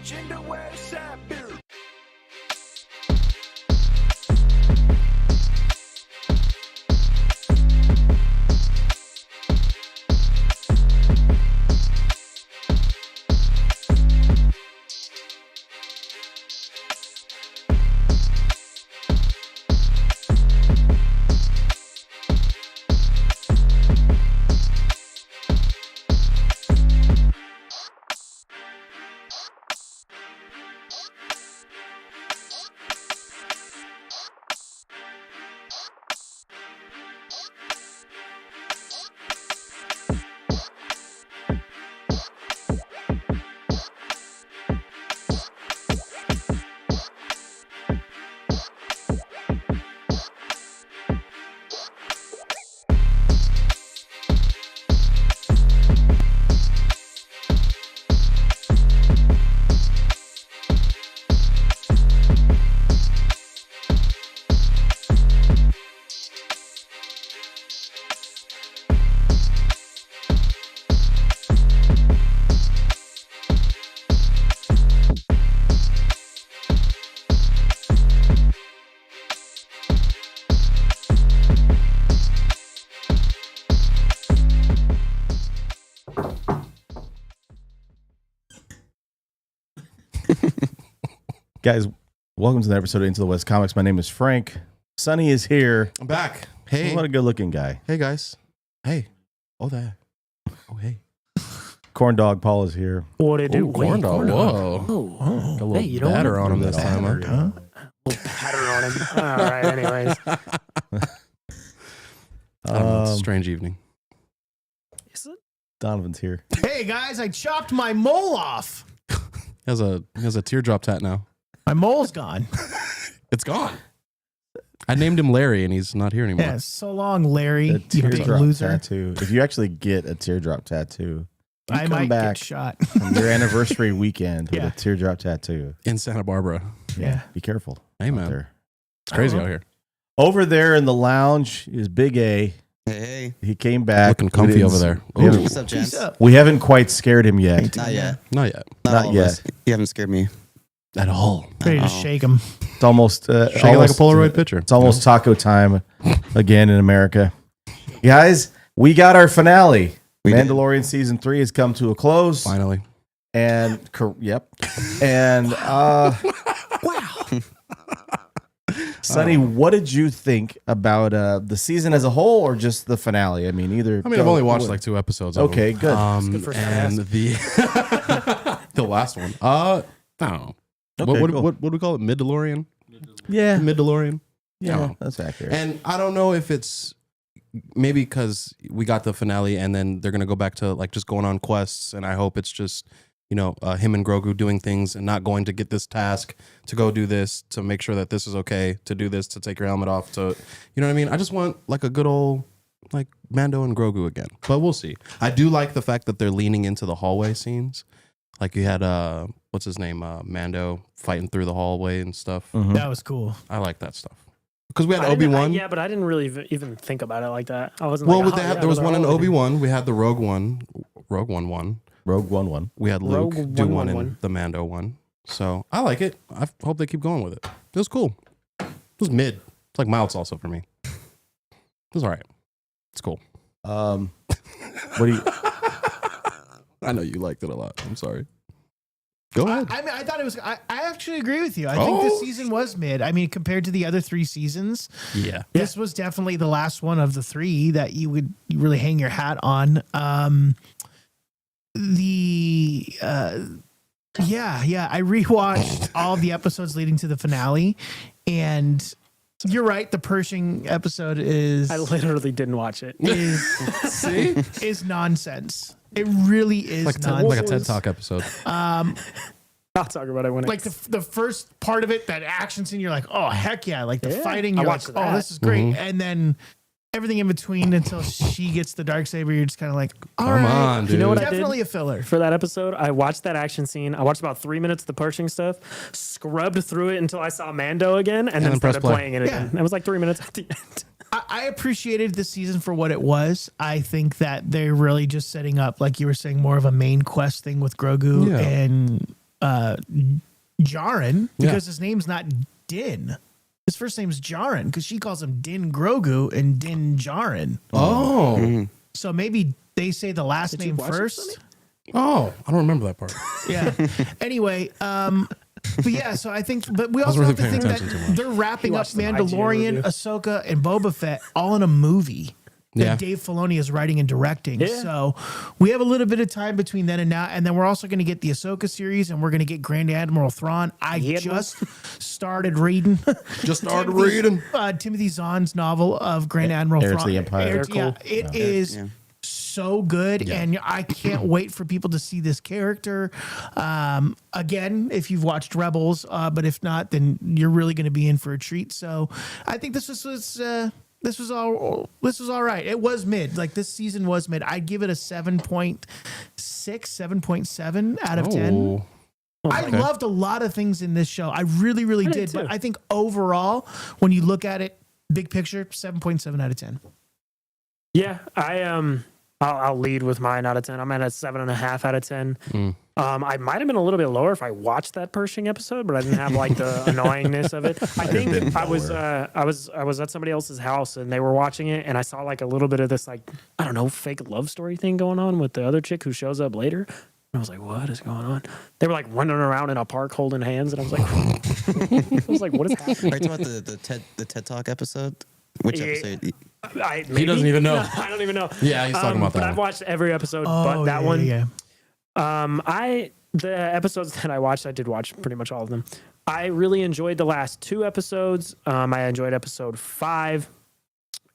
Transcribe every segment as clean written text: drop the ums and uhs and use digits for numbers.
Gender wear side beer. Guys, welcome to the episode of Into the West Comics. My name is Frank. Sonny is here. I'm back. Hey. What a good looking guy. Hey, guys. Hey. Oh, there. Oh, hey. Corn Dog Paul is here. What it do? Ooh, corn dog. Whoa. Oh. Got a little you don't batter want on him this time, huh? A little pattern on him. All right, anyways. I don't know, it's a strange evening. Is it? Donovan's here. Hey guys, I chopped my mole off. He has a teardrop tat now. My mole's gone. It's gone. I named him Larry, and he's not here anymore. Yeah, so long, Larry. A You big teardrop loser. tattoo. If you actually get a teardrop tattoo, you I come might back get shot. on your anniversary weekend with Yeah. a teardrop tattoo. In Santa Barbara. Yeah. Be careful. Hey, out man. there. It's crazy Oh. out here. Over there in the lounge is Big A. Hey, He came back. Looking comfy We didn't- over there. We haven't, what's up, gents? Peace up. we haven't quite scared him yet. Not yet. Not yet. Not all of yet. us. You haven't scared me. At all. Ready to Uh-oh. shake him. It's almost Shake it like a almost- Polaroid picture. It's almost taco time again in America. Guys, we got our finale. We did. Mandalorian season 3 has come to a close. Finally. And yep. And wow. Sonny, what did you think about the season as a whole or just the finale? I mean, either. I mean, I've only watched like 2 episodes of Okay, them. good. good for and the the last one. I don't know. Okay, what cool. do we call it? Mid-DeLorean? Yeah, Mid-DeLorean? yeah, that's accurate. And I don't know if it's maybe because we got the finale and then they're going to go back to like just going on quests. And I hope it's just, him and Grogu doing things and not going to get this task to go do this, to make sure that this is okay, to do this, to take your helmet off, to, you know what I mean? I just want like a good old like Mando and Grogu again, but we'll see. I do like the fact that they're leaning into the hallway scenes. Like you had, what's his name? Mando fighting through the hallway and stuff. Mhm. That was cool. I like that stuff. Because we had I didn't- Obi-Wan. Yeah, but I didn't really even think about it like that. I wasn't Well, like, there was one in in Obi-Wan. We had the Rogue One one. Rogue One. We had Luke Rogue do One one in one. the Mando one. So I like it. I hope they keep going with it. It was cool. It was mid. It's like mild salsa for me. It was all right. It's cool. What do you? I know you liked it a lot. I'm sorry. Go ahead. I mean, I thought it was. I actually agree with you. I think this season was mid. I mean, compared to the other 3 seasons, Yeah. this was definitely the last one of the 3 that you really hang your hat on. I rewatched all of the episodes leading to the finale, and you're right. The Pershing episode is I literally didn't watch it. See? is nonsense. It really is Like nonsense. a TED Talk episode. I'll talk about it when Like the first part of it, that action scene, you're like, oh heck yeah! Like the Yeah, fighting, I you're like, watched oh, that. this is great. Mhm. And then everything in between until she gets the darksaber, you're just kind of like, all Come right, on, dude. You know what I did? definitely a filler. for that episode, I watched that action scene. I watched about 3 minutes of the Pershing stuff, scrubbed through it until I saw Mando again, and then then press started play. playing it again. It was like 3 minutes at the end. I appreciated the season for what it was. I think that they're really just setting up, like you were saying, more of a main quest thing with Grogu Yeah. and Jaren because his name's not Din. His first name's Jaren because she calls him Din Grogu and Din Djarin. Oh. So maybe they say the last Did you name watch it, first. Sonny? Oh, I don't remember that part. Yeah. Anyway, but yeah, so I think, but we also really have to paying think that attention too much. they're wrapping up watched the IGN Mandalorian, review. Ahsoka, and Boba Fett all in a movie that Yeah. Dave Filoni is writing and directing. Yeah. So we have a little bit of time between then and now, and then we're also going to get the Ahsoka series, and we're going to get Grand Admiral Thrawn. I Yeah. just started reading. Just started Timothy- reading. Timothy Zahn's novel of Grand Admiral Heir to Thrawn. the Empire. Heir- Very yeah, cool. it is Yeah. so good, and I can't wait for people to see this character. Again, if you've watched Rebels, but if not, then you're really going to be in for a treat. So I think this was all right. It was mid. Like this season was mid. I'd give it a 7.6, 7.7 out of 10. I okay. loved a lot of things in this show. I really, really I did. did But too. I think overall, when you look at it, big picture, 7.7 out of 10. Yeah, I'll lead with mine out of 10. I'm at a 7.5 out of 10. I might have been a little bit lower if I watched that Pershing episode, but I didn't have like the annoyingness of it. I think I was at somebody else's house and they were watching it, and I saw like a little bit of this like, I don't know, fake love story thing going on with the other chick who shows up later. And I was like, what is going on? They were like running around in a park holding hands, and I was like, what is happening? Are you talking about the TED Talk episode? Which Yeah. episode? He doesn't even know. I don't even know. Yeah, he's talking about but that I've one. watched every episode but that one. Yeah. The episodes that I watched, I did watch pretty much all of them. I really enjoyed the last 2 episodes. I enjoyed episode 5.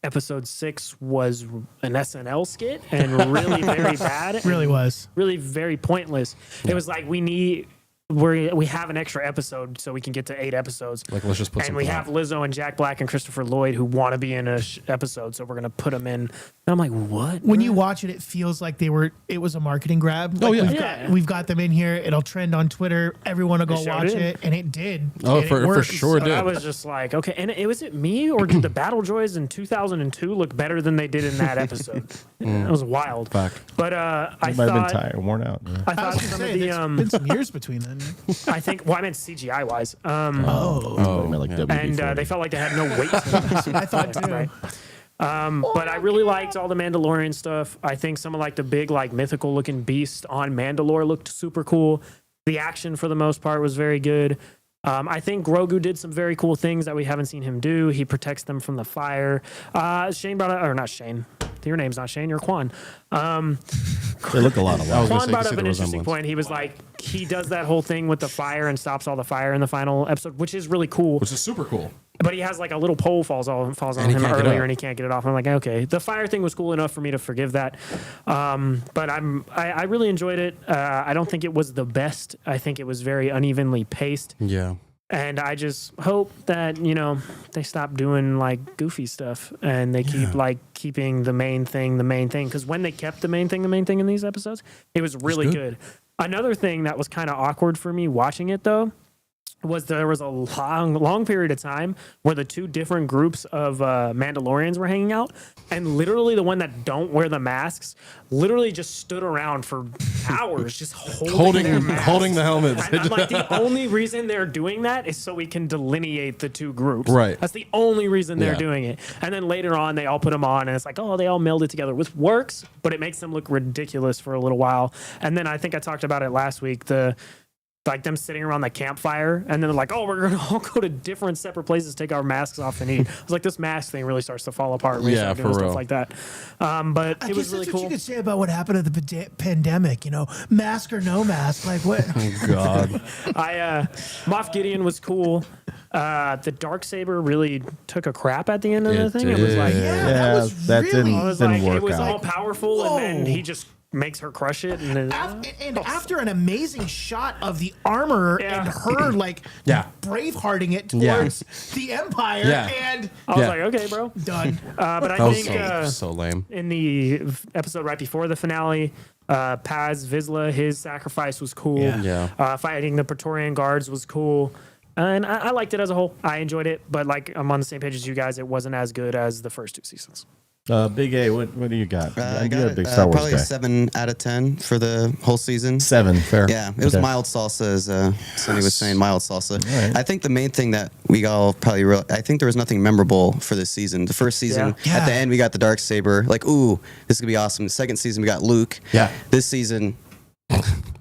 Episode 6 was an SNL skit and really very bad. It really was. Really very pointless. It was like we have an extra episode so we can get to 8 episodes. Like, let's just put And some we have Lizzo and Jack Black and Christopher Lloyd who want to be in a episode, so we're gonna put them in. And I'm like, what? When you watch it, it feels like it was a marketing grab. Oh, Like, yeah. we've got them in here. It'll trend on Twitter. Everyone will go It sure watch did. it, and it did. Oh, And it for worked. sure So did. I was just like, okay. And was it me or did the Battle Droids in 2002 look better than they did in that episode? It was wild. Fact. But I Might have been thought, tired, worn out. Yeah. I I thought was some gonna of say, the there's been some years between then. I think well, I meant CGI wise. Oh, Like yeah. WD-40. And they felt like they had no weight to them. I thought too. Right. But I really liked all the Mandalorian stuff. I think some of like the big like mythical looking beast on Mandalore looked super cool. The action for the most part was very good. I think Grogu did some very cool things that we haven't seen him do. He protects them from the fire. Shane brought up, or not Shane. Your name's not Shane. You're Quan. They look a lot alike. I was gonna Quan say, you brought see up the an interesting resemblance. point. He was like, he does that whole thing with the fire and stops all the fire in the final episode, which is really cool. Which is super cool. But he has like a little pole falls on And he him can't get earlier, up. and he can't get it off. I'm like, okay, the fire thing was cool enough for me to forgive that. But I really enjoyed it. I don't think it was the best. I think it was very unevenly paced, Yeah. and I just hope that they stop doing like goofy stuff and they keep like keeping the main thing. Because when they kept the main thing in these episodes, it was really good. Another thing that was kind of awkward for me watching it though was there was a long period of time where the 2 different groups of Mandalorians were hanging out, and literally the one that don't wear the masks literally just stood around for hours just holding their masks. holding the helmets. And I'm like, the only reason they're doing that is so we can delineate the 2 groups. Right. That's the only reason they're Yeah. doing it. And then later on, they all put them on, and it's like, oh, they all melded together, which works, but it makes them look ridiculous for a little while. And then I think I talked about it last week, like them sitting around the campfire, and then they're like, oh, we're going to all go to different separate places, take our masks off and eat. I was like, this mask thing really starts to fall apart when you Yeah, start doing for stuff real. like that. But I it was guess really that's what cool. you could say about what happened at the pandemic. Mask or no mask, like what? God. Moff Gideon was cool. The Darksaber really took a crap at the end of the It thing. It was like, did. Yeah, Yeah, that was that really. didn't- it was Didn't like work it was out. all powerful, and then Whoa. he just makes her crush it. And then, After an amazing shot of the armor Yeah. and her like Yeah. bravehearting it Yeah. towards the Empire, Yeah. and I was Yeah. like, okay, bro. done. But I That was think so lame. in the episode right before the finale, Paz Vizsla, his sacrifice was cool. Yeah. Fighting the Praetorian Guards was cool. And I liked it as a whole. I enjoyed it, but like I'm on the same page as you guys. It wasn't as good as the first 2 seasons. Big A, what do you got? I You're got a big Star Wars probably guy. a 7 out of 10 for the whole season. 7, fair. Yeah, it was Okay. mild salsa, as Sonny was saying, mild salsa. right. I think the main thing that we all probably I think there was nothing memorable for this season. The first season, Yeah. at the end, we got the dark saber. Like, ooh, this is gonna be awesome. The second season, we got Luke. Yeah. This season,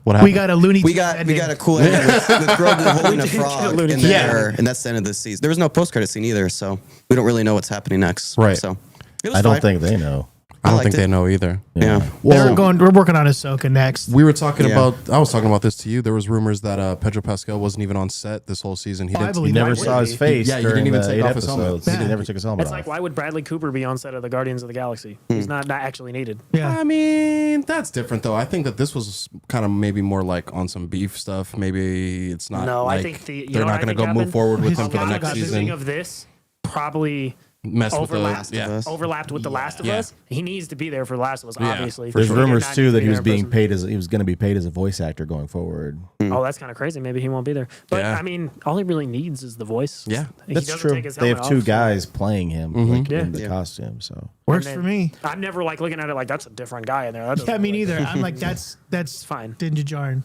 What happened? We got a Looney we Tunes got ending. a cool ending with Grogu holding a frog Looney in Tunes. there, and that's the end of the season. There was no post credit scene either, so we don't really know what's happening next. Right. So it was I don't fine. think they know. I don't liked think it. they know either. Yeah. We're working on Ahsoka next. We were talking Yeah. about. I was talking about this to you. There was rumors that Pedro Pascal wasn't even on set this whole season. He Oh, I didn't. believe You that. never Why saw would his he? face. Yeah, you during didn't even the take 8 off his helmet. episodes. He Yeah. never took his helmet It's off. like, why would Bradley Cooper be on set of the Guardians of the Galaxy? He's not actually needed. Yeah. I mean, that's different though. I think that this was kind of maybe more like on some beef stuff. Maybe it's not. No, like, I think you they're know not what I going to think go move happened? forward with His him for the father next got Beginning season. of this probably Mess with the overlapped. Yeah. overlapped with The Last of Yeah. Us. He needs to be there for The Last of Us, Yeah, obviously. for There's sure. rumors Not too that needs he was to be there in being person. paid he was going to be paid as a voice actor going forward. Oh, that's kind of crazy. Maybe he won't be there. But Yeah. I mean, all he really needs is the voice. Yeah. He That's doesn't true. take his They have helmet 2 off. guys playing him like, Yeah. in the Yeah. costume. So Works And for then- me. I'm never like looking at it like that's a different guy in there. That Yeah, doesn't me look neither. I'm like, that's fine. Dinja Djarin.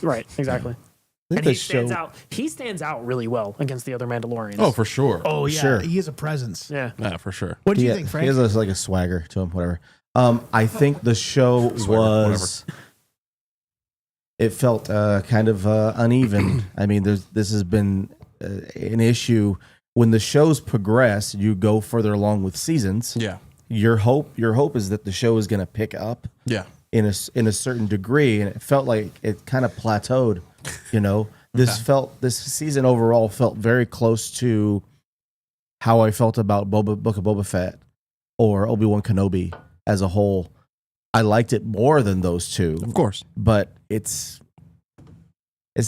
Right, exactly. I think And the he stands show. out. He stands out really well against the other Mandalorians. Oh, for sure. Oh yeah, Sure. he is a presence. yeah. Yeah, for sure. What do you He- think, He Frank? has like a swagger to him, whatever. I think the show was. It felt kind of uneven. I mean, this has been an issue when the shows progress. You go further along with seasons. Yeah. Your hope is that the show is going to pick up Yeah. in a certain degree, and it felt like it kind of plateaued. You know, this season overall felt very close to how I felt about Book of Boba Fett or Obi-Wan Kenobi as a whole. I liked it more than those two, Of course. but it's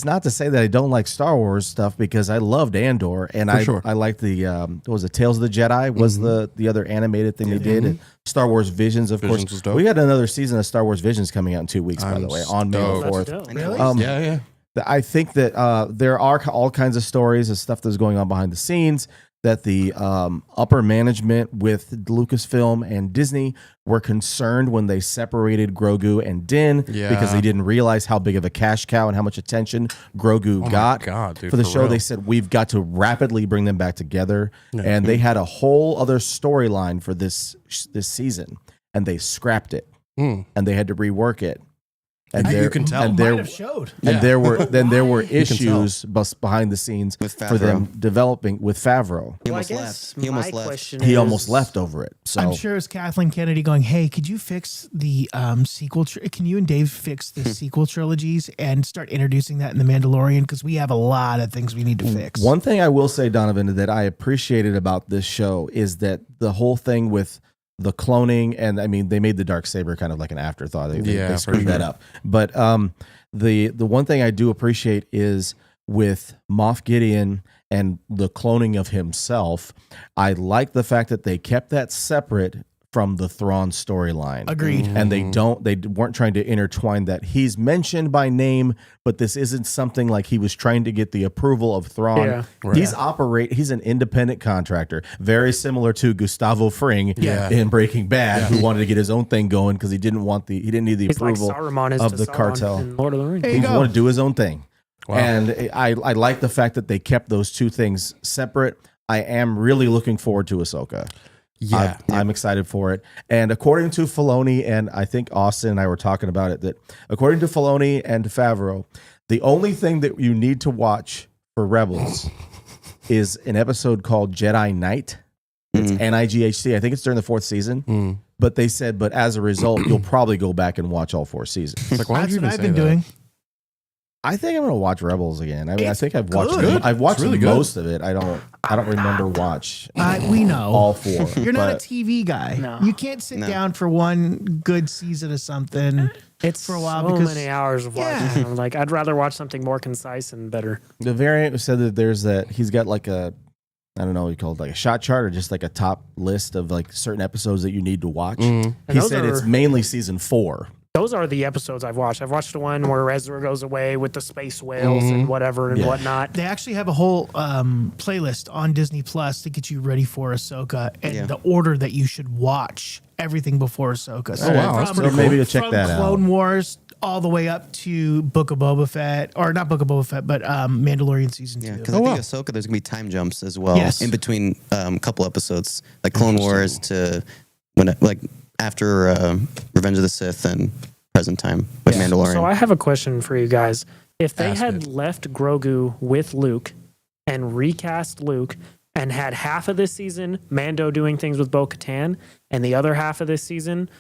not to say that I don't like Star Wars stuff because I loved Andor and For sure. I liked the what was it, Tales of the Jedi was the other animated thing they did. And Star Wars Visions, of Visions course. was dope. We got another season of Star Wars Visions coming out in 2 weeks, by I'm the way, on May stoked. the That's 4th. dope. Really? Yeah, yeah. I think that there are all kinds of stories and stuff that's going on behind the scenes that the upper management with Lucasfilm and Disney were concerned when they separated Grogu and Din Yeah. because they didn't realize how big of a cash cow and how much attention Grogu got my God, dude, for the for show. real. They said, we've got to rapidly bring them back together. And they had a whole other storyline for this season, and they scrapped it, Mm. and they had to rework it. And You there- can tell. And Might there, have showed. and Yeah. there were tell. issues behind the scenes With for them Favreau. developing with Favreau. He Well, I almost guess left. He almost my left. question He is- almost left over it. So I'm sure it's Kathleen Kennedy going, "Hey, could you fix the sequel? Can you and Dave fix the sequel trilogies and start introducing that in the Mandalorian? Because we have a lot of things we need to fix." one thing I will say, Donovan, that I appreciated about this show is that the whole thing with the cloning, and I mean, they made the Darksaber kind of like an afterthought. They Yeah, for screwed that sure. up. But the one thing I do appreciate is with Moff Gideon and the cloning of himself, I like the fact that they kept that separate from the Thrawn storyline. Agreed. And they weren't trying to intertwine that. He's mentioned by name, but this isn't something like he was trying to get the approval of Thrawn. Yeah. Right. He's an independent contractor, very similar to Gustavo Fring Yeah. in Breaking Bad, who wanted to get his own thing going because he didn't need the He's like approval Saruman is of to the Sauron cartel. in Lord of the Rings. There He you just go. wanted to do his own thing. Wow. And I like the fact that they kept those two things separate. I am really looking forward to Ahsoka. Yeah. I'm excited for it. And according to Filoni, and I think Austin and I were talking about it, that according to Filoni and Favreau, the only thing that you need to watch for Rebels is an episode called Jedi Knight. It's NIGHT. I think it's during the 4th season. But they said, but as a result, you'll probably go back and watch all 4 seasons. It's like, why would That's you what even I've say been that? doing. I think I'm gonna watch Rebels again. I mean, It's I think I've watched good. I've watched It's really good. most of it. I don't remember watch We know. all 4. You're not a but TV guy. No. You can't sit down for one good season of something. It's for a while so because- many hours of watching. Yeah. I'm like, I'd rather watch something more concise and better. the variant said that he's got like a, I don't know what you call it, like a shot chart or just like a top list of like certain episodes that you need to watch. Mm-hmm. He those said it's are- mainly season 4. those are the episodes I've watched. I've watched the one where Ezra goes away with the space whales and whatever and whatnot. They actually have a whole playlist on Disney Plus to get you ready for Ahsoka and Yeah. the order that you should watch everything before Ahsoka. So wow, that's from- pretty So maybe you'll check from that out. Clone Wars all the way up to Book of Boba Fett, or not Book of Boba Fett, but Mandalorian season 2. Yeah, because I think Ahsoka, there's gonna be time jumps as well Yes. in between a couple episodes, like Clone Wars to like after Revenge of the Sith and present time with Mandalorian. So I have a question for you guys. If they Ask had it. left Grogu with Luke and recast Luke and had half of this season Mando doing things with Bo-Katan and the other half of this season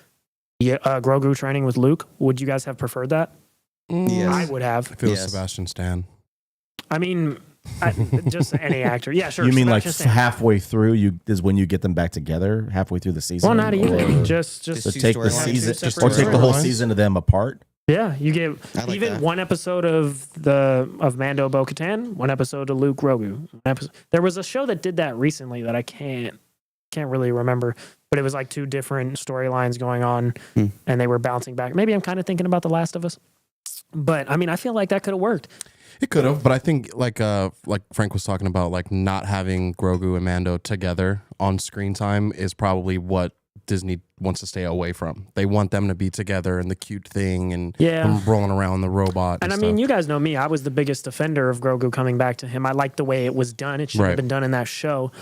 Grogu training with Luke, would you guys have preferred that? Yes. I would have. If it was Yes. Sebastian Stan. I mean, just any actor. Yeah, sure. You mean like Sebastian Stan. halfway through is when you get them back together halfway through the season? Well, not even. Or Just Just to take the storylines. season, Two or separate take the whole storylines. season of them apart. yeah. You get I like even that. one episode of Mando Bo-Katan, one episode of Luke Grogu. There was a show that did that recently that I can't really remember, but it was like two different storylines going on, and they were bouncing back. Maybe I'm kind of thinking about The Last of Us, but I mean, I feel like that could have worked. It could have, but I think like Frank was talking about, like not having Grogu and Mando together on screen time is probably what Disney wants to stay away from. They want them to be together and the cute thing and them rolling around the robot. And I stuff. mean, you guys know me. I was the biggest defender of Grogu coming back to him. I liked the way it was done. It should have Right. been done in that show.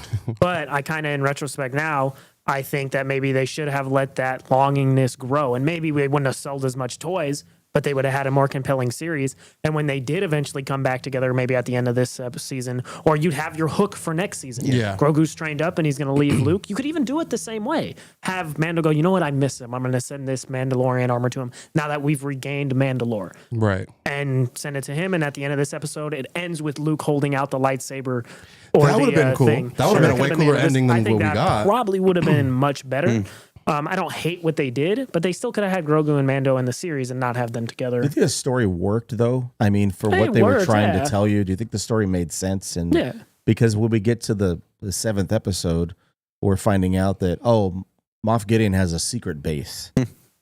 But I kind of, in retrospect now, I think that maybe they should have let that longingness grow. And maybe we wouldn't have sold as much toys, but they would have had a more compelling series. And when they did eventually come back together, maybe at the end of this season, or you'd have your hook for next season. Yeah. Grogu's trained up and he's going to leave Luke. You could even do it the same way. Have Mando go, you know what? I miss him. I'm going to send this Mandalorian armor to him now that we've regained Mandalore. right. And send it to him. And at the end of this episode, it ends with Luke holding out the lightsaber. Or That would've been cool. Thing. That would've been a could've way the end cooler of this. ending than I think what we that got. probably would have been much better. I don't hate what they did, but they still could have had Grogu and Mando in the series and not have them together. Do you think the story worked though? I mean, for It what they were worked, trying yeah. to tell you, do you think the story made sense? And Yeah. because when we get to the 7th episode, we're finding out that Moff Gideon has a secret base.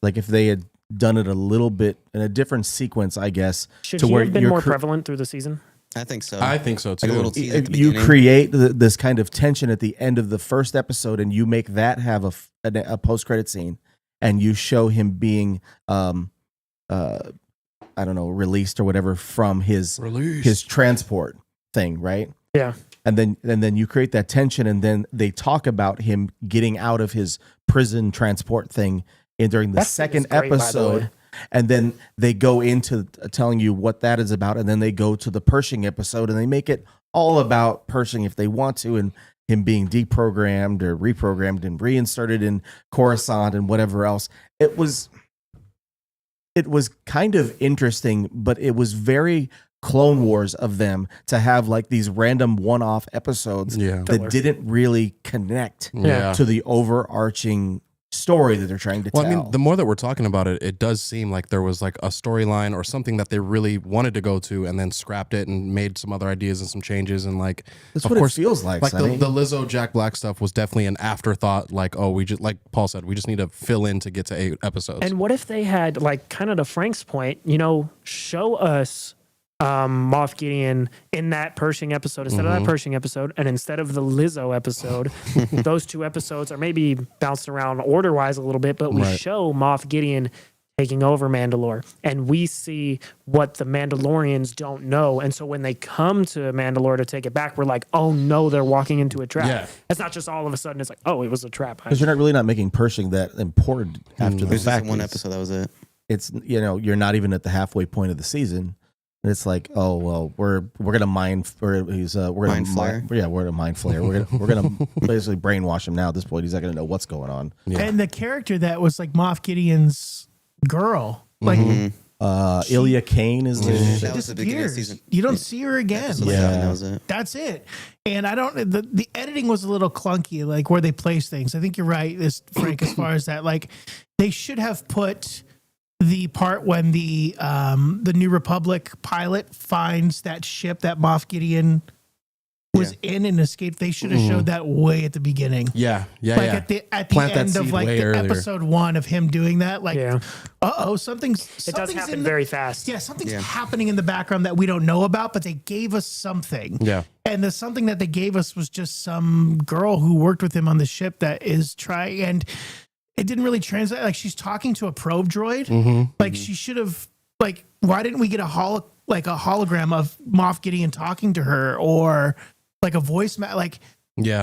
Like if they had done it a little bit in a different sequence, I guess, Should to he where have been you're more prevalent through the season? I think so. I think so too. Like a little tease at the you beginning. create this kind of tension at the end of the first episode, and you make that have a post credit scene, and you show him being I don't know, released or whatever from his transport thing, right? Yeah. And then you create that tension, and then they talk about him getting out of his prison transport thing during the That scene second is great, by the way. episode. And then they go into telling you what that is about, and then they go to the Pershing episode, and they make it all about Pershing if they want to, and him being deprogrammed or reprogrammed and reinserted in Coruscant and whatever else. It was kind of interesting, but it was very Clone Wars of them to have like these random one-off episodes Yeah. that didn't really connect Yeah. to the overarching story that they're trying to Well, tell. I mean, the more that we're talking about it, it does seem like there was like a storyline or something that they really wanted to go to and then scrapped it and made some other ideas and some changes. And like, That's of what course, it feels like, Like Sonny. the Lizzo Jack Black stuff was definitely an afterthought. Like, oh, we just, like Paul said, we just need to fill in to get to 8 episodes. And what if they had, like, kind of to Frank's point, show us Moff Gideon in that Pershing episode instead of that Pershing episode, and instead of the Lizzo episode, those 2 episodes are maybe bounced around order wise a little bit, but we Right. show Moff Gideon taking over Mandalore, and we see what the Mandalorians don't know. And so when they come to Mandalore to take it back, we're like, oh no, they're walking into a trap. Yeah. It's not just all of a sudden it's like, oh, it was a trap. Because you're not making Pershing that important after It the was just fact. one It's- episode. That was it. It's you're not even at the halfway point of the season, and it's like, oh well, we're gonna mind or he's we're gonna Mind flayer? we're gonna mind flare. We're gonna basically brainwash him now. At this point, he's not gonna know what's going on. Yeah. And the character that was like Moff Gideon's girl, like Ilya Kane is the she That was the beginning of the disappears. season. You don't see her again. Episode Like, 7, that was it. that's it. And I don't. The editing was a little clunky, like where they place things. I think you're right, Frank, as far as that. Like they should have put the part when the New Republic pilot finds that ship that Moff Gideon was in and escaped. They should have showed that way at the beginning. Yeah. Like at the Plant that end of seed like way the earlier. episode 1 of him doing that. Like, something's It does happen in very fast. Yeah, something's happening in the background that we don't know about, but they gave us something. Yeah. And the something that they gave us was just some girl who worked with him on the ship that is and it didn't really translate. Like, she's talking to a probe droid. Like, she should have, like, why didn't we get a hologram of Moff Gideon talking to her, or like a voice like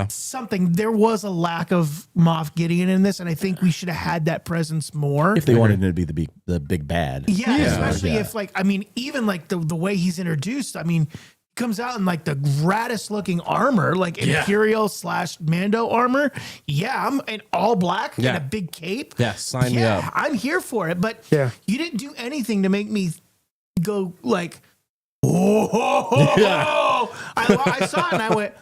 something. There was a lack of Moff Gideon in this, and I think we should have had that presence more. If they wanted him to be the big bad. Yeah, especially if, like, I mean, even like the way he's introduced, I mean, he comes out in like the raddest looking armor, like Imperial / Mando armor. Yeah, I'm in all black and a big cape. Yeah, sign me up. I'm here for it. But you didn't do anything to make me go like, I saw it and I went,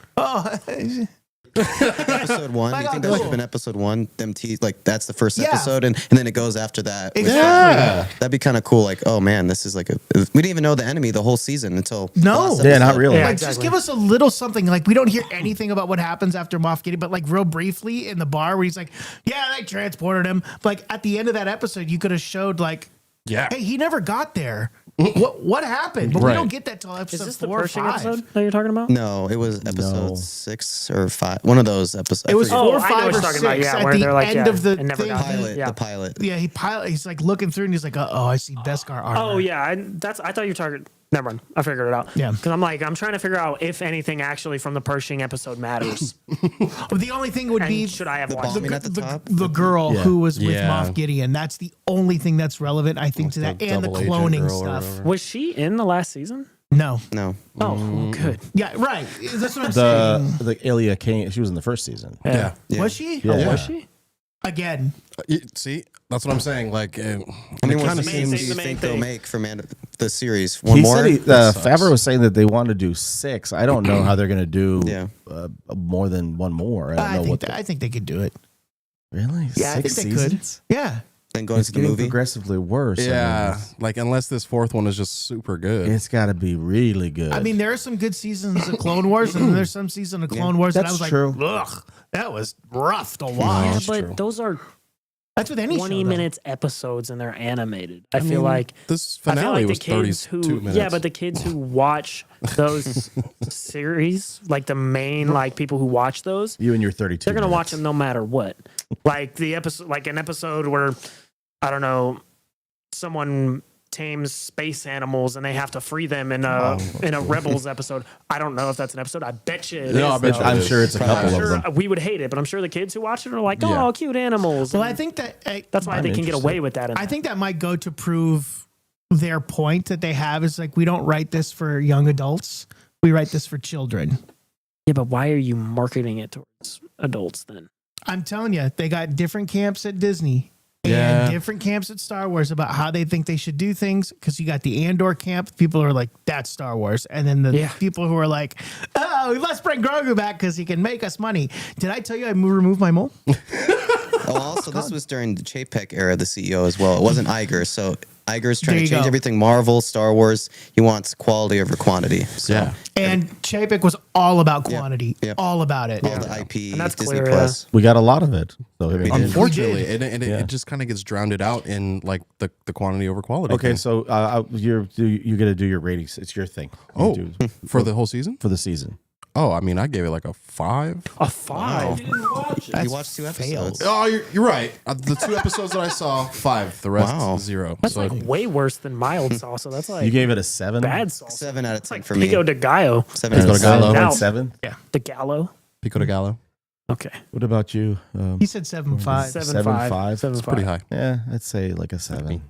Episode 1. Do you think that should have been episode 1? Them tease like that's the first Yeah. episode, and then it goes after that. Exactly. That'd be kind of cool. Like, oh man, this is like we didn't even know the enemy the whole season until the last Yeah, not episode. really. Yeah. Like, just give us a little something. Like, we don't hear anything about what happens after Moff Gideon, but like real briefly in the bar where he's like, yeah, they transported him. But like at the end of that episode, you could have showed like, hey, he never got there. What happened? But we don't get that till episode Is this the 4 or Pershing 5. episode that you're talking about? No, it was episode 6 or 5. One of those episodes. It was I forget. 4 or I know 5 what or you're 6 talking about, yeah, at where the they're like, end of the it never thing. got pilot. Yeah. The pilot. Yeah, he's like looking through and he's like, I see Beskar armor. Oh yeah, I thought you were talking. Never mind, I figured it out. Yeah. because I'm trying to figure out if anything actually from the Pershing episode matters. The only thing would And be should I have The watched bombing it? at the top. the girl who was with Yeah. Moff Gideon. That's the only thing that's relevant, I think, to that, the and the double agent cloning girl or stuff. whatever. Was she in the last season? No. No. Oh, good. Yeah, right. That's what I'm saying. The Elia Kane, she was in the first season. Yeah. Was she? Yeah. Oh, was she? Again. See, that's what I'm saying. Like, How many it more kinda seasons do seems- you the main think they'll thing. make for the series? One He more? said That sucks. Favreau was saying that they want to do 6. I don't know how they're going to do Yeah. more than one more. I don't know what. I think they could do it. Really? Yeah, I 6 think they could. seasons? Yeah. Then going It's to the getting movie. progressively worse. I mean, yeah, like unless this fourth one is just super good. it's got to be really good. I mean, there are some good seasons of Clone Wars, and then there's some season of Clone Wars that I That's was true. like, ugh, that was rough to Yeah, watch. but true. those are That's with any 20 show, though. minutes episodes and they're animated. I feel mean, like this I feel finale like the was kids 32 who minutes. yeah, but the kids who watch those series, like the main like people who watch those, you and your 32. they're gonna watch minutes. them no matter what. Like the episode, like an episode where I don't know, someone tames space animals and they have to free them in a Rebels episode. I don't know if that's an episode. I bet you it No, I is, bet though. you I'm it is. sure it's a Probably. couple I'm of sure them. we would hate it, but I'm sure the kids who watch it are like, "Oh, Yeah. cute animals." Well, And I think that that's why I'm they can get interested. away with that. I think that might go to prove their point that they have is like, we don't write this for young adults. We write this for children. yeah, but why are you marketing it towards adults then? I'm telling you, they got different camps at Disney Yeah. and different camps at Star Wars about how they think they should do things. Because you got the Andor camp, people who are like, that's Star Wars. And then the Yeah. people who are like, oh, let's bring Grogu back because he can make us money. Did I tell you I removed my mole? Oh, also, this was during the Chapek era of the CEO as well. It wasn't Iger. So Iger's trying There to you change go. everything Marvel, Star Wars. He wants quality over quantity. So Yeah. And Chapek was all about quantity, Yep. all about it. all the IP, And that's Disney clear, Plus. We got a lot of it. So I mean, Unfortunately, and Yeah. it just kind of gets drowned out in like the quantity over quality. okay, thing. so you got to do your ratings. It's your thing. You Oh, do- for the whole season? for the season. Oh, I mean, I gave it like a 5. A 5. He watched 2 episodes. Oh, you're right. The 2 episodes that I saw, 5. The rest, Wow. 0. That's So like way worse than mild salsa. That's like You gave it a 7. bad salsa. 7 out of 10 Like for me. Pico de Gallo. 7 out of Pico de 10. Gallo. Now- 7. Yeah, the Gallo. Pico de Gallo. Okay, What about you? He said 7.5. 7.5. 7.5. It's pretty high. Yeah, I'd say like a 7.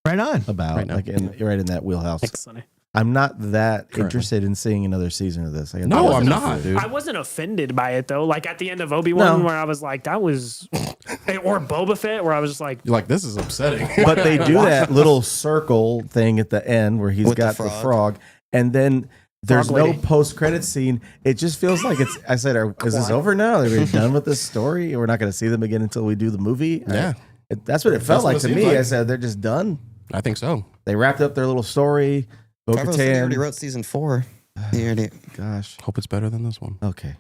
Right on. About Right now. like you're right in that wheelhouse. Thanks, Sonny. I'm not that Currently. interested in seeing another season of this. No, I'm wasn't not. dude. I wasn't offended by it though. Like at the end of Obi-Wan, No. where I was like, that was, or Boba Fett, where I was just like, You're like, this is upsetting. But they do that little circle thing at the end where he's With the got the frog. frog, and then there's Frog no lady. post-credit scene. It just feels like it's. I said, "Is this over now? Are we done with this story? We're not going to see them again until we do the movie." Yeah. That's what it felt That's what like it to seems me. like. I said, "They're just done. I think so. They wrapped up their little story." Favreau said he already Bo-Katan. wrote season 4. Gosh. Hope it's better than this one. Okay.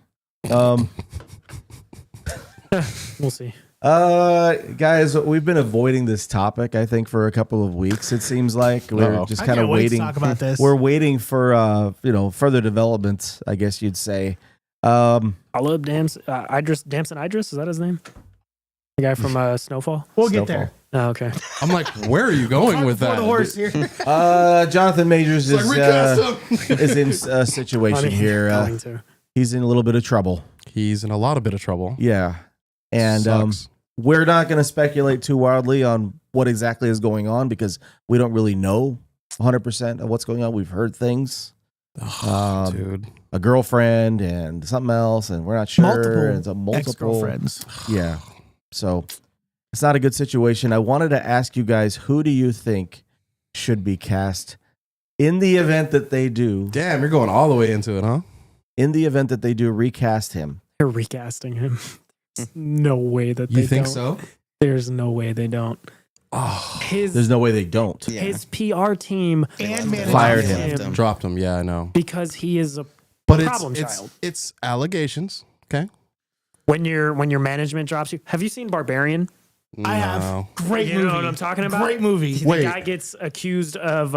We'll see. Guys, we've been avoiding this topic, I think, for a couple of weeks. It seems like we're just I kind of can't wait to waiting. talk about this. We're waiting for further developments, I guess you'd say. I love Damson Idris. Is that his name? The guy from Snowfall. We'll get there. Oh, okay. I'm like, where are you going with Before that? the horse here. Jonathan Majors It's like, recast him. is in a situation here. Going to. He's in a little bit of trouble. He's in a lot of bit of trouble. Yeah. And Sucks. we're not going to speculate too wildly on what exactly is going on because we don't really know 100% of what's going on. We've heard things. Dude. A girlfriend and something else, and we're not sure. Multiple It's a multiple ex-girlfriends. Yeah. So it's not a good situation. I wanted to ask you guys, who do you think should be cast in the event that they do? Damn, you're going all the way into it, huh? In the event that they do recast him. They're recasting him. There's no way that they You think don't. so? There's no way they don't. Oh, There's no way they don't. Yeah. His PR team And management. Fired They him. left him. dropped him. Yeah, I know. because he is a But problem it's child. it's allegations. Okay. when your management drops you. Have you seen Barbarian? I have. No. Great You movie. know what I'm talking about? Great movie. The Wait. guy gets accused of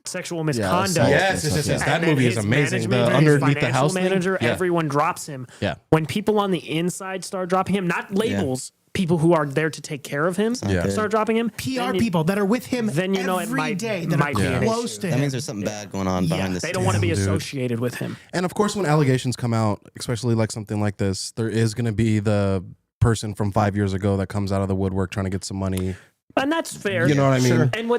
sexual misconduct. assault. Yes, and stuff, yeah. that And then movie is his amazing. management, The his underneath the financial house thing? manager, Yeah. everyone drops him. Yeah. When people on the inside start dropping him, not labels, people who are there to take care of him Yeah. start dropping him. PR then you- people that are with him then you know it every might- day that might are be an close issue. to That him. means there's something bad going on behind the They scenes. don't want to be Damn, dude. associated with him. And of course, when allegations come out, especially like something like this, there is going to be the person from 5 years ago that comes out of the woodwork trying to get some money. And that's fair. You know what I mean? Sure. And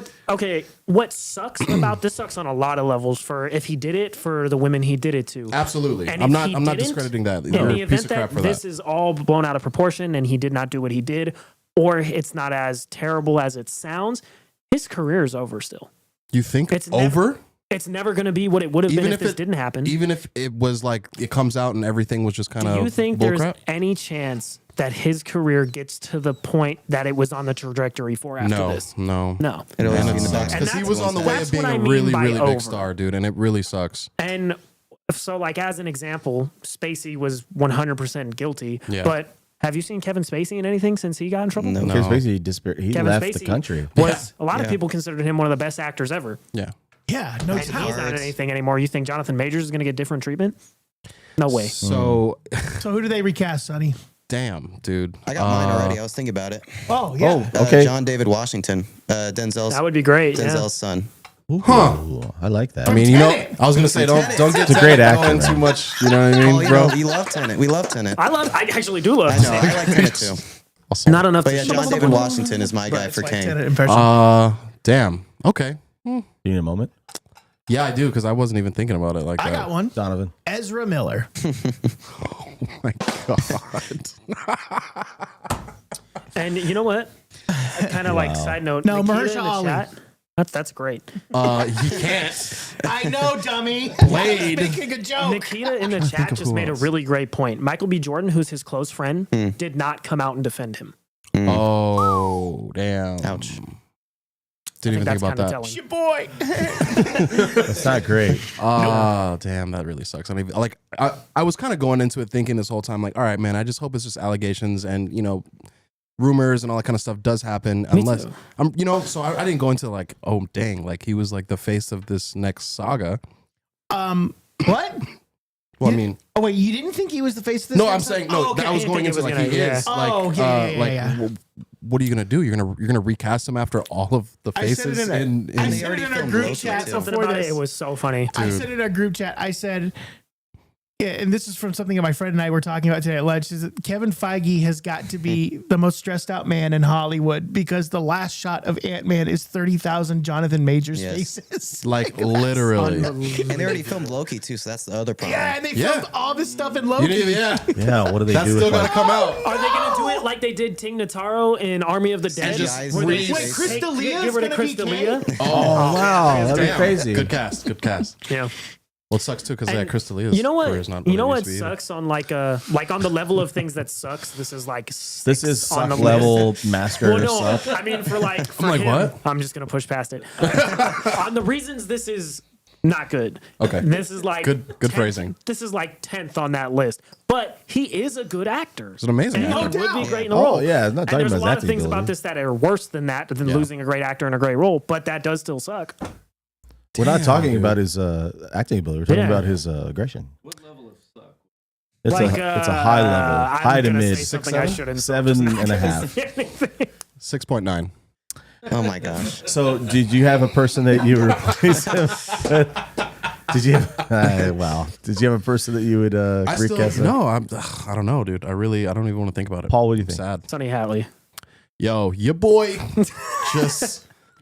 what sucks about this sucks on a lot of levels for if he did it for the women he did it to. Absolutely. And I'm if not. he I'm not didn't, discrediting that. In You're the a piece event of crap that for this that. is all blown out of proportion and he did not do what he did, or it's not as terrible as it sounds, his career is over still. You think It's over? It's never going to be what it would have been if this didn't happen. Even if it was like it comes out and everything was just kind of. Do you think there's bullcrap? any chance that his career gets to the point that it was on the trajectory for after No, this? no. No. It always And be in it the back. sucks And because he that's- was on the way that's of being what I a mean really, by really over. big star, dude, and it really sucks. And so, like, as an example, Spacey was 100% guilty. Yeah. But have you seen Kevin Spacey in anything since he got in trouble? No. No. Kevin Spacey disappeared. He Kevin left Spacey the country. Was a lot of Yeah. people considered him one of the best actors ever. Yeah. Yeah, no And he's doubt. not in anything anymore. You think Jonathan Majors is going to get different treatment? No way. So, So who do they recast, Sonny? damn, dude. I got mine already. I was thinking about it. Oh, yeah. Oh, okay. John David Washington, Denzel's That would be great. Denzel's Yeah. son. Huh. Ooh, I like that. I mean, you know, Tenet. I was gonna say don't get It's a great Tenet actor, going man. too much. You know what I Oh, mean, you bro? know, we love Tenet. We love Tenet. I actually do love I know. Tenet. I like Tenet too. Not enough But to yeah, John David Washington is my guy for Kane. Damn. Okay. You need a moment, Yeah, I do because I wasn't even thinking about it like I that. got one. Donovan. Ezra Miller. Oh my god. And you know what? Kind of like side note. No, Nikita Mahershala in the Ali. chat, That's great. He can't. I know, dummy. Played. Making a joke. Nikita in the chat of just who made a else. really great point. Michael B. Jordan, who's his close friend, did not come out and defend him. Oh, damn. Ouch. Didn't even think about that. It's your boy. That's not great. Oh, damn, that really sucks. I mean, like, I was kind of going into it thinking this whole time, like, all right, man, I just hope it's just allegations and, you know, rumors and all that kind of stuff does happen. Unless, too. you know, so I didn't go into like, oh, dang, like he was like the face of this next saga. What? Well, I mean, Oh wait, you didn't think he was the face of this? no, I'm episode? saying, no, Oh, okay. that I was I didn't going think into it was like he gonna- is. yeah. Like, Oh, yeah. What are you gonna do? You're gonna recast him after all of the I said it faces in a- I in said already it in our filmed group Loki, chat too. Something before about this. it was so funny. I said in our group chat, I said, yeah, and this is from something that my friend and I were talking about today at lunch, is that Kevin Feige has got to be the most stressed out man in Hollywood because the last shot of Ant-Man is 30,000 Jonathan Majors Yes. faces. like literally. And they already filmed Loki too, so that's the other problem. Yeah, and they Yeah. filmed all this stuff in You Loki. didn't, yeah, Yeah, what do they that's do still with gotta that? come out. Are they going to do it like they did Ting Notaro in Army of the Dead? just Where they freeze just Wait, Chris take- D'Elia's get rid of gonna Chris be D'Elia? Oh, wow, that'd be Damn. crazy. Good cast. Good cast. Yeah. Well, it sucks too because And Chris D'Elia's You know career what? is not You know what what it used to be either. sucks on like on the level of things that sucks. This is like This is on the suck level list. master Well, no, suck. I mean for like. For like, him, what? I'm just gonna push past it. On the reasons this is Not good. Okay. This is like Good 10th phrasing. This is like 10th on that list. But he is a good actor. He's an amazing And actor. he would be great in the Oh, role. yeah, I'm not And talking there's a about lot his of things acting about ability. this that are worse than that, than losing a great actor in a great role. But that does still suck. We're not talking dude. about his acting ability. We're talking Yeah. about his aggression. What level of suck? It's Like, it's a high level, I'm high to gonna mid, say something I shouldn't, so I'm just 7.5. 6.9. Oh my gosh. So, did you have a person that you replaced him with? Did you? Wow. Did you have a person that you would I still recast? no. I don't know, dude. I don't even want to think about it. Paul, what do you I'm think? sad. Sonny Hatley. Yo, your boy,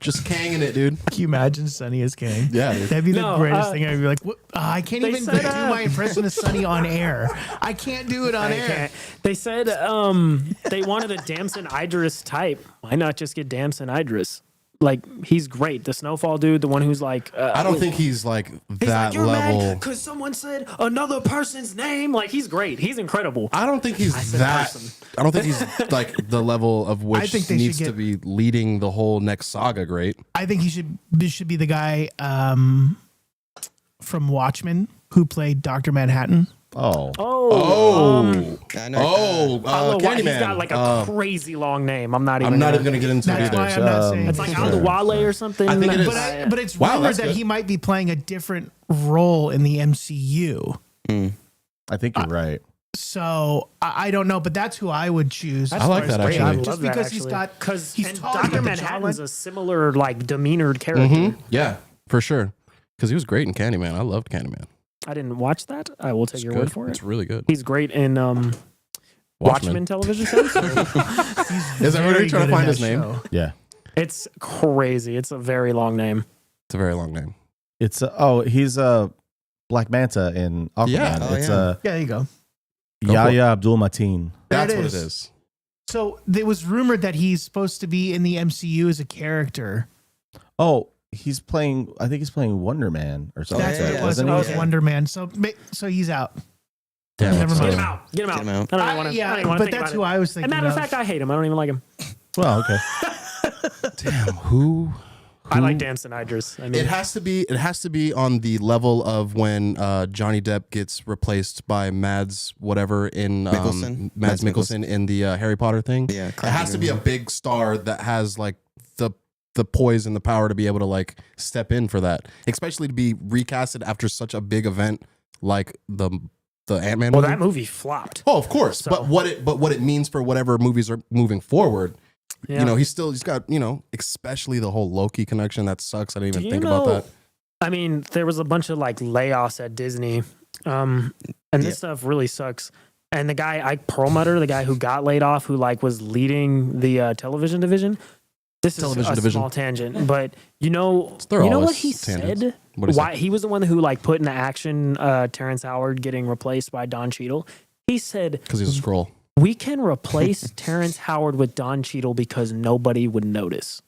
just kanging it, dude. Can you imagine Sonny as Kang? Yeah, dude. That'd be the No, greatest thing. I'd be like, what? I can't they even said, do my impression of Sonny on air. I can't do it on I air. can't. They said they wanted a Damson Idris type. Why not just get Damson Idris? Like, he's great. The Snowfall dude, the one who's like... I don't think he's like he's that like, you're level. mad because someone said another person's name. Like, he's great. He's incredible. I don't think he's said that. person. I don't think he's like the level of which think they needs should to get- be leading the whole next saga. Great. I think this should be the guy from Watchmen who played Dr. Manhattan. Oh, I know. Candyman. He's got like a crazy long name. I'm not even. I'm not even gonna get into it That's why either. I'm not saying It's like anything. Andewale or something. I think it is. But it's Wow, rumored that's that good. he might be playing a different role in the MCU. I think you're right. So I don't know, but that's who I would choose. I like that, Great. actually. I love Just that, because he's actually. got- because he's tall, he's Dr. got the Manhattan's jawline. a similar like demeanored character. Mhm. Yeah, for sure. Because he was great in Candyman. I loved Candyman. I didn't watch that. I will take It's your good. word for it. It's really good. He's great in Watchmen television shows. Is everybody very trying to good in find that his name? show. Yeah. It's crazy. It's a very long name. It's a very long name. It's he's Black Manta in Aquaman. Yeah. Oh, It's yeah. Yeah, there you go. Go for Yahya Abdul Mateen. There That's it what is. it is. So there was rumored that he's supposed to be in the MCU as a character. Oh, he's playing. I think he's playing Wonder Man or something. That's like what that, it was. doesn't It he? was Yeah. Wonder Man. So he's out. Damn, Never that's mind. Get him so- out. Get him out. Get him out. I don't even want to. Yeah, I don't even want but to think that's about who it. I was As thinking. a matter of fact, I hate him. I don't even like him. Well, okay. Damn, who? I like Damson Idris. I mean, It has to be on the level of when Johnny Depp gets replaced by Mads whatever in Mikkelsen? Mads Mads Mikkelsen in the Harry Potter thing. Yeah, it has to be a big star that has like the poise and the power to be able to like step in for that, especially to be recasted after such a big event like the Ant-Man well, movie. that movie flopped. Oh, of course. So- But what it means for whatever movies are moving forward. Yeah. You know, he's got, you know, especially the whole Loki connection. That sucks. I didn't even Do you think know- about that. I mean, there was a bunch of like layoffs at Disney, and this stuff really sucks. And the guy, Ike Perlmutter, the guy who got laid off, who like was leading the television division. This is Television a division. small tangent, but you know They're what always he tangents. said? What'd he Why he was the one who like put into action Terrence Howard getting replaced by Don Cheadle. He said, Because he's a scroll. "We can replace Terrence Howard with Don Cheadle because nobody would notice."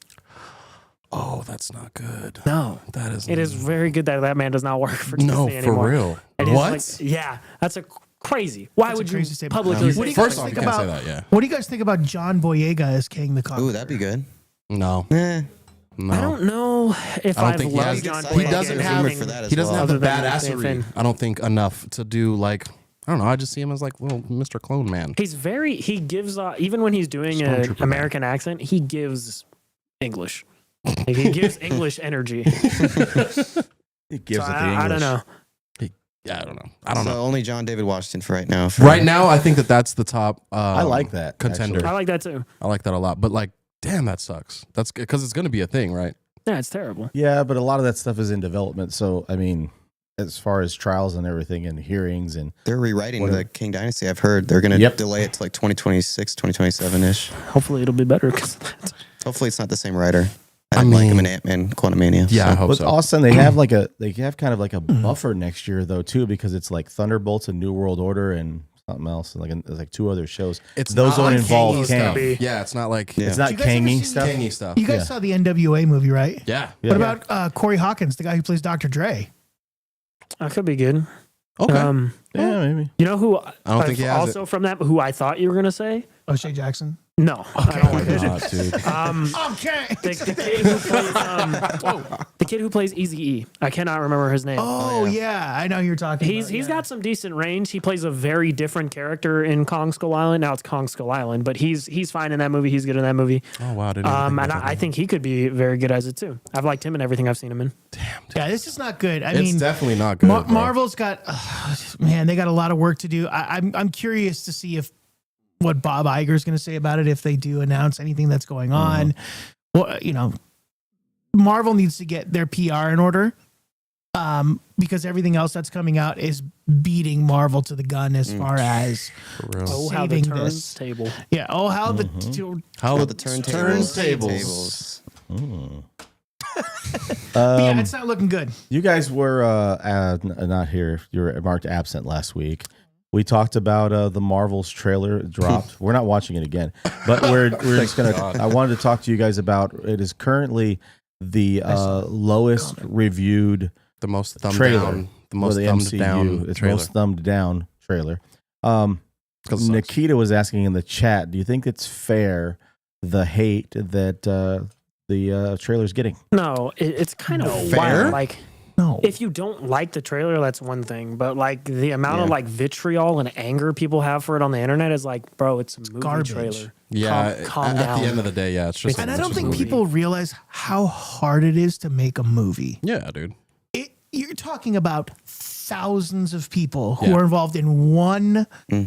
Oh, that's not good. No, That is. it is very good that that man does not work for Disney No, anymore. for real. And he's What? like, yeah, that's a crazy. Why That's a would you crazy statement. publicly What say do you that? First guys off, you think can't say about- that. Yeah. What do you guys think about John Boyega as Kang the Conqueror? Ooh, that'd be good. No. Eh. No. I don't know if I don't I've think he loved has- John he Boyega. doesn't in have- anything for that as He doesn't well. have the Other than Nathan badassery. Finn. I don't think enough to do like. I don't know. I just see him as like little Mr. Clone Man. He gives, even when he's doing an Stormtrooper man. American accent, he gives English. Like, he gives English energy. He gives So it the English. I don't know. Yeah, I don't know. I don't So know. only John David Washington for right now. For, Right now, I think that's the top. I like that contender. actually. I like that too. I like that a lot. But like, damn, that sucks. That's because it's going to be a thing, right? Yeah, it's terrible. Yeah, but a lot of that stuff is in development. So I mean, as far as trials and everything and hearings and They're rewriting Whatever. the King Dynasty. I've heard they're going to Yep. delay it to like 2026, 2027-ish. Hopefully it'll be better because Hopefully it's not the same writer. I I didn't like him in mean- Ant-Man Quantumania. Yeah, I so. hope with so. Austin, they have kind of like a buffer next year though too, because it's like Thunderbolts and New World Order and something else, and there's like two other shows. It's Those not don't like involve Kangy Kang. stuff. Yeah, it's not like Yeah. It's not Did you guys ever Kangy see stuff. Kangy stuff. You guys Yeah. saw the NWA movie, right? Yeah. Yeah. What about Corey Hawkins, the guy who plays Dr. Dre? that could be good. Okay. Yeah, maybe. You know who? I don't think he has also from that. Who I thought you were gonna say? O'Shea Jackson. No, I don't like God, it. dude. Okay. The kid who plays Eazy-E. I cannot remember his name. Oh yeah, I know who you're talking. He's got some decent range. He plays a very different character in Kong Skull Island. Now it's Kong Skull Island, but he's fine in that movie. He's good in that movie. Oh wow, I didn't even think And about that. I think he could be very good as it too. I've liked him in everything I've seen him in. Yeah, this is not good. I It's mean, definitely not good. bro. Marvel's got man, they got a lot of work to do. I'm curious to see if what Bob Iger's going to say about it if they do announce anything that's going on. Well, Marvel needs to get their PR in order. Because everything else that's coming out is beating Marvel to the gun as far as For real. Oh, how the saving this. turntable. Yeah. Oh, how the How the turntables. yeah, it's not looking good. You guys were not here. You were marked absent last week. We talked about the Marvels trailer dropped. We're not watching it again, but we're just gonna. God. I wanted to talk to you guys about. It is currently the lowest reviewed The most thumbed trailer down. The for most the thumbed MCU. down It's trailer. most thumbed down trailer. 'Cause it sucks. Nikita was asking in the chat, do you think it's fair the hate that the trailer's getting? No, it's kind of Fair? wild. Like, No. if you don't like the trailer, that's one thing. But like the amount of like vitriol and anger people have for it on the internet is like, bro, it's a movie garbage. trailer. Yeah, calm at down. the end of the day, yeah, it's just. And I it's don't just a think movie. people realize how hard it is to make a movie. Yeah, dude. You're talking about thousands of people who Yeah. are involved in one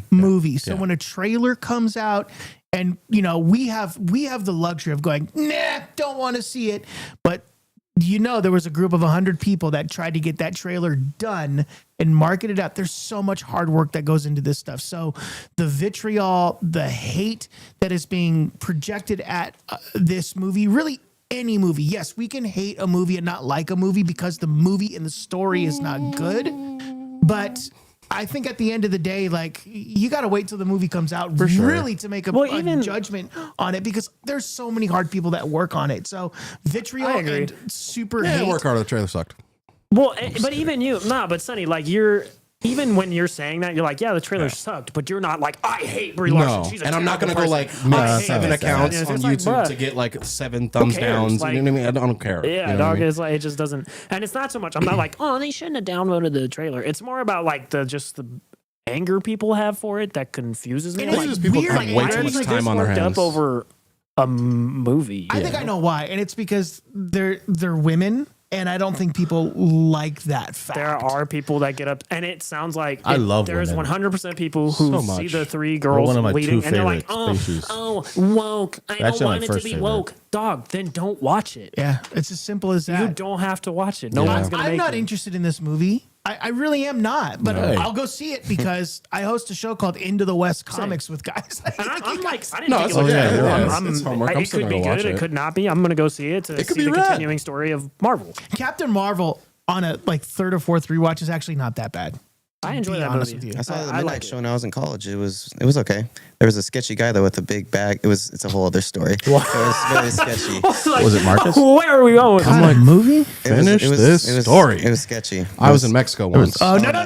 movie. So Yeah. when a trailer comes out, and we have the luxury of going, nah, don't want to see it, but there was a group of 100 people that tried to get that trailer done and market it out. There's so much hard work that goes into this stuff. So the vitriol, the hate that is being projected at this movie, really any movie. Yes, we can hate a movie and not like a movie because the movie and the story is not good. But I think at the end of the day, like, you got to wait till the movie comes out really to make a judgment on it, because there's so many hard people that work on it. So vitriol and super Yeah, hate. work hard. The trailer sucked. Well, but even you, but Sonny, like even when you're saying that, you're like, yeah, the trailer sucked, but you're not like, I hate Brie Larson. No, She's a and I'm not terrible gonna go person. like I make hate 7 this. accounts It's on like, YouTube bruh, to get like 7 thumbs cares? downs. Like- you know what I mean? I don't care. Yeah, You know what I dog mean? is like, it just doesn't, and it's not so much. I'm not like, oh, they shouldn't have downloaded the trailer. It's more about like the anger people have for it that confuses me. And I'm it's like, just people weird. have way Why too are much you time on their worked hands. up over a movie. I think I know why, and it's because they're women, and I don't think people like that fact. There are people that get up, and it sounds like I love there's women. 100% people who So see much. the 3 They're girls one of my leading, two and they're like, favorite species. oh, woke. I Actually, don't my want it to first be favorite. woke. Dog, then don't watch it. Yeah, it's as simple as that. You don't have to watch it. No Yeah. one's gonna I'm make not it. interested in this movie. I really am not, but Hey. I'll go see it because I host a show called Into the West Comics with guys. And I'm like, I didn't No, think it's it was okay. good. Yeah, I'm- it's homework. I'm it still could be gonna watch good. It it. could not be. I'm going to go see it to could see be the rad. continuing story of Marvel. Captain Marvel on a third or fourth rewatch is actually not that bad. I enjoy be that honest movie. with you. I saw the I midnight like show when I was in college. It was okay. There was a sketchy guy though with a big bag. It's a whole other story. It was very sketchy. Was it Marcus? Where are we going with Kind this? of movie? Finish this story. It was sketchy. I was in Mexico once. Oh no! No,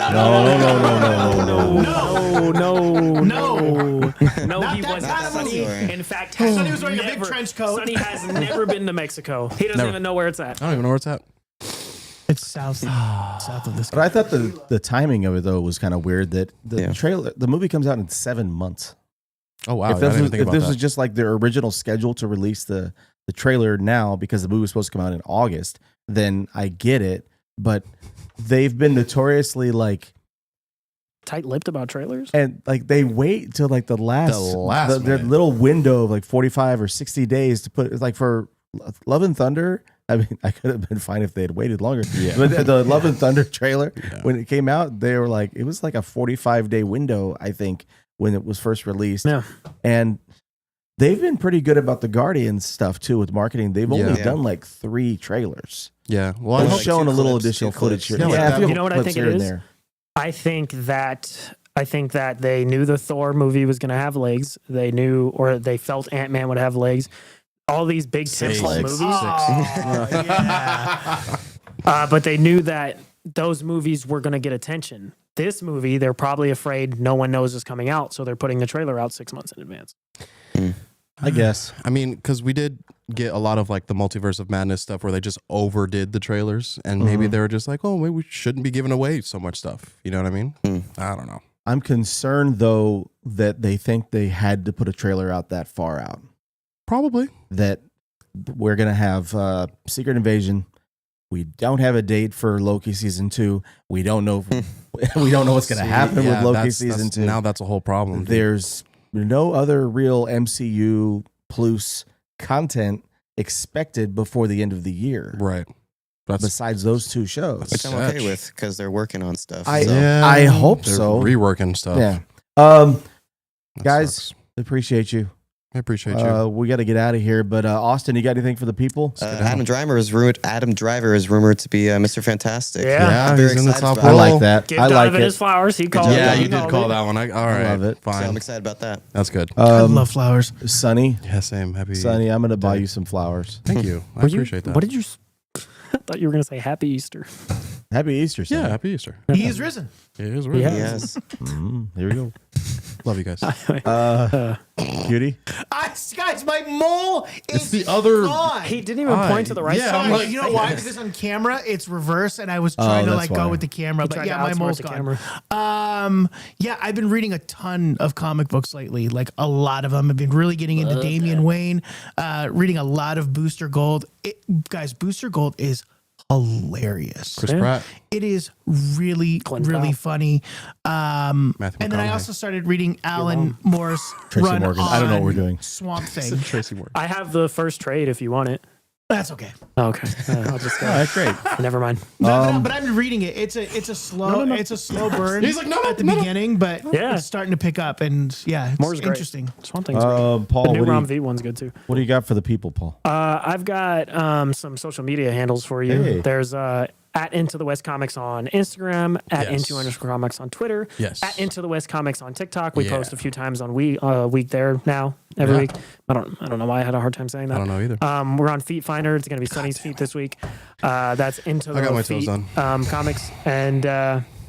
No. he that was kind of not. movie. Sonny, in fact, Sonny was wearing a big trench coat. Sonny has never been to Mexico. He doesn't Never. even know where it's at. I don't even know where it's at. It's south of this. But I thought the timing of it though was kind of weird. That the movie comes out in 7 months. Oh wow! If I this, didn't even was, think if about this that. was just like their original schedule to release the trailer now, because the movie was supposed to come out in August, then I get it. But they've been notoriously like Tight-lipped about trailers. and like they wait till like the last their minute. little window of like 45 or 60 days to put like for Love and Thunder. I mean, I could have been fine if they had waited longer. Yeah. But the Love and Thunder trailer, when it came out, they were like, it was like a 45-day window, I think, when it was first released. Yeah. And they've been pretty good about the Guardians stuff too with marketing. They've only Yeah. done like 3 trailers. Yeah. Well, I They're hope like showing two a little clips, additional two footage clips. here. Yeah, like a few that. You know what I clips think it here and is? there. I think that they knew the Thor movie was going to have legs. They knew, or they felt Ant-Man would have legs. All these big tentpole legs. movies, but they knew that those movies were going to get attention. This movie, they're probably afraid no one knows is coming out, so they're putting the trailer out 6 months in advance. I guess. I mean, because we did get a lot of like the Multiverse of Madness stuff where they just overdid the trailers, and maybe they were just like, oh, maybe we shouldn't be giving away so much stuff. You know what I mean? I don't know. I'm concerned though that they think they had to put a trailer out that far out. Probably. That we're gonna have Secret Invasion. We don't have a date for Loki season 2. We don't know. We don't know what's gonna happen with Loki season 2. Now that's a whole problem. Dude. There's no other real MCU plus content expected before the end of the year. Right. Besides those 2 shows, Which I'm okay with because they're working on stuff. I hope They're so. reworking stuff. Yeah. That Guys, sucks. appreciate you. I appreciate you. We got to get out of here, but Austin, you got anything for the people? Adam Driver is rumored. Adam Driver is rumored to be Mr. Fantastic. Yeah. I'm very he's in the excited top about I it. like that. Give I like Donovan it. his flowers. He called. Yeah, it. you He did called call it. that one. All right. love it. So Fine. I'm excited about that. That's good. I love flowers. Sonny, Yeah, same. Happy. Sonny, I'm gonna buy you some flowers. Thank you. I Were you- appreciate that. What did you? I thought you were gonna say Happy Easter. Happy Easter, Sonny. Yeah, happy Easter. He is risen. It is Yeah. really. Yes. Here we go. Love you guys. Cutie. Guys, my mole is the other- gone. He didn't even point to the right Yeah, side. I'm like- you know why? Because on camera, it's reverse, and I was trying to that's like why. go with the camera, but Tried yeah, to my outsmart mole's the gone. camera. Yeah, I've been reading a ton of comic books lately, like a lot of them. I've been really getting into Damian Wayne, reading a lot of Booster Gold. Guys, Booster Gold is hilarious. Chris Pratt. It is really, Clint really Powell. funny. Matthew And then I McConaughey. also started reading Alan Moore's Tracy run Morgan. I don't know what on we're doing. Swamp Thing. Tracy Morgan. I have the first trade if you want it. That's okay. Okay, I'll just go. Oh, that's great. Never mind. No, but I've been reading it. It's a slow burn. He's like, no, at the no, no. beginning, but Yeah. it's starting to pick up, and yeah, it's Moore's great. interesting. Swamp Thing's great. Paul, The new what Rom do V one's good too. you got for the people, Paul? I've got some social media handles for you. Hey. There's at Into the West Comics on Instagram, at Yes. Into_Comics on Twitter, Yes. at Into the West Comics on TikTok. We Yeah. post a few times on week there now every Yeah. week. I don't know why I had a hard time saying that. I don't know either. We're on Feet Finder. It's going to be Sunny's feet this week. That's Into the I got my toes Feet done. Comics. And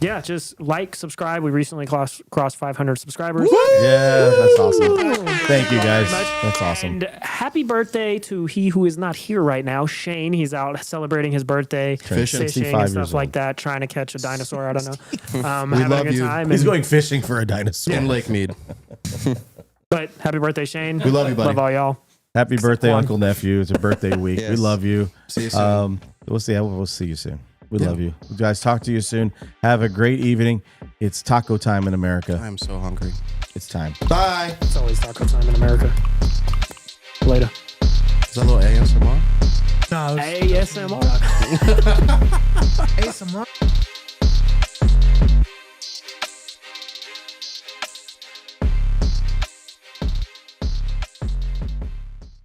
yeah, just like, subscribe. We recently crossed 500 subscribers. Yeah, that's awesome. Thank you, guys. Much. That's awesome. And happy birthday to he who is not here right now, Shane. He's out celebrating his birthday, Fishing. fishing 65 and stuff years like old. that, trying to catch a dinosaur. I don't know. We Having love a good you. time. He's and- going fishing for a dinosaur. In Lake Mead. But happy birthday, Shane. We love you, buddy. Love all y'all. Happy birthday, one. Uncle Nephew. It's a birthday week. We Yes. love you. See you soon. We'll see you soon. We love you. Guys, talk to you soon. Have a great evening. It's taco time in America. I'm so hungry. It's time. Bye. It's always taco time in America. Later. Is that a little ASMR? No, ASMR. ASMR.